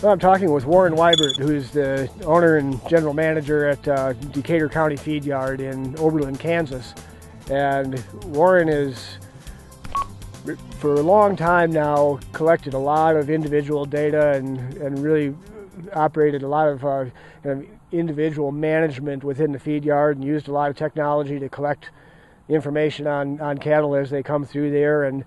Well, I'm talking with Warren Weibert, who's the owner and general manager at Decatur County Feed Yard in Oberlin, Kansas. And Warren has, for a long time now, collected a lot of individual data and really operated a lot of kind of individual management within the feed yard and used a lot of technology to collect information on cattle as they come through there. And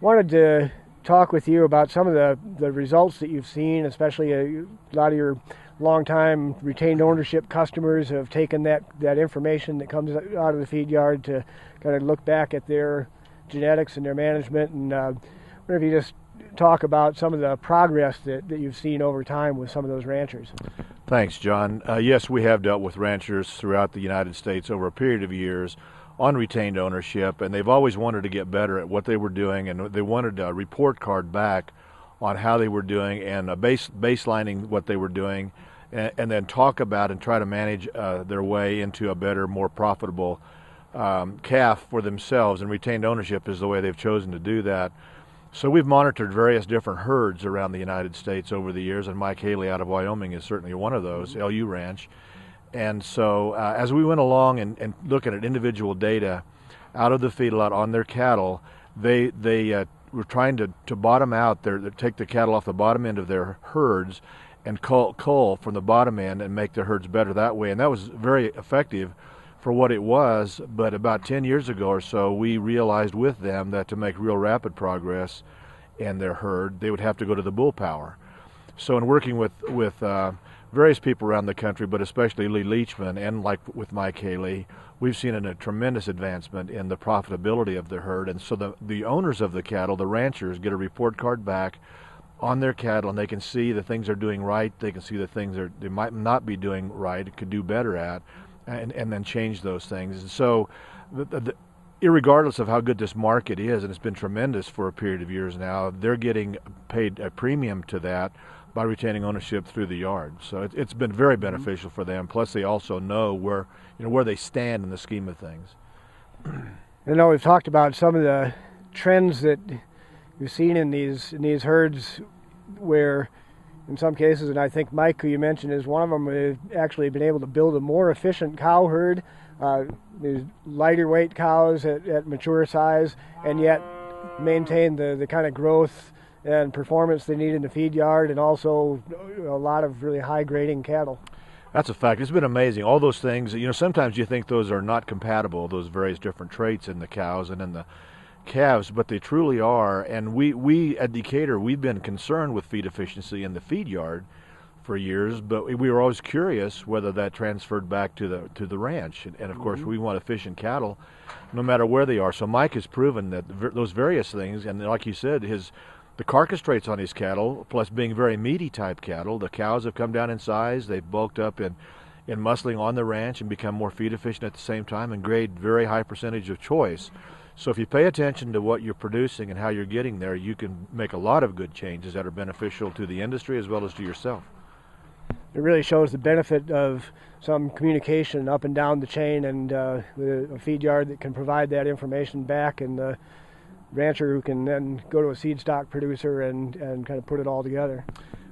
wanted to talk with you about some of the results that you've seen, especially a lot of your long-time retained ownership customers have taken that information that comes out of the feed yard to kind of look back at their genetics and their management. And I wonder if you just talk about some of the progress that you've seen over time with some of those ranchers. Thanks, John. Yes, we have dealt with ranchers throughout the United States over a period of years on retained ownership, and they've always wanted to get better at what they were doing, and they wanted a report card back on how they were doing and baselining what they were doing, and then talk about and try to manage their way into a better, more profitable calf for themselves. And retained ownership is the way they've chosen to do that. So we've monitored various different herds around the United States over the years, and Mike Haley out of Wyoming is certainly one of those, LU Ranch. And so as we went along and looking at individual data out of the feedlot on their cattle, they were trying to bottom out take the cattle off the bottom end of their herds and cull from the bottom end and make their herds better that way. And that was very effective for what it was. But about 10 years ago or so, we realized with them that to make real rapid progress in their herd, they would have to go to the bull power. So in working with various people around the country, but especially Lee Leachman and like with Mike Haley, we've seen a tremendous advancement in the profitability of the herd. And so the owners of the cattle, the ranchers, get a report card back on their cattle, and they can see the things they're doing right, they can see the things they might not be doing right, could do better at, and then change those things. And so irregardless of how good this market is, and it's been tremendous for a period of years now, they're getting paid a premium to that by retaining ownership through the yard. So it's been very beneficial for them. Plus, they also know where they stand in the scheme of things. I know we've talked about some of the trends that you've seen in these herds, where in some cases, and I think Mike, who you mentioned, is one of them, has actually been able to build a more efficient cow herd, these lighter weight cows at mature size, and yet maintain the kind of growth and performance they need in the feed yard, and also a lot of really high grading cattle. That's a fact. It's been amazing. All those things, sometimes you think those are not compatible, those various different traits in the cows and in the calves, but they truly are. And we at Decatur, we've been concerned with feed efficiency in the feed yard for years, but we were always curious whether that transferred back to the ranch. And of course, we want efficient cattle no matter where they are. So Mike has proven that those various things, and like you said, the carcass traits on his cattle, plus being very meaty type cattle, the cows have come down in size, they've bulked up in muscling on the ranch and become more feed efficient at the same time and grade very high percentage of choice. So if you pay attention to what you're producing and how you're getting there, you can make a lot of good changes that are beneficial to the industry as well as to yourself. It really shows the benefit of some communication up and down the chain, and a feed yard that can provide that information back, and the rancher who can then go to a seed stock producer and kind of put it all together.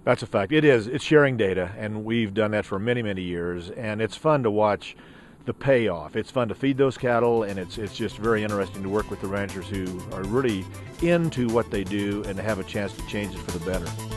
That's a fact. It's sharing data, and we've done that for many, many years, and it's fun to watch the payoff. It's fun to feed those cattle, and it's just very interesting to work with the ranchers who are really into what they do and have a chance to change it for the better.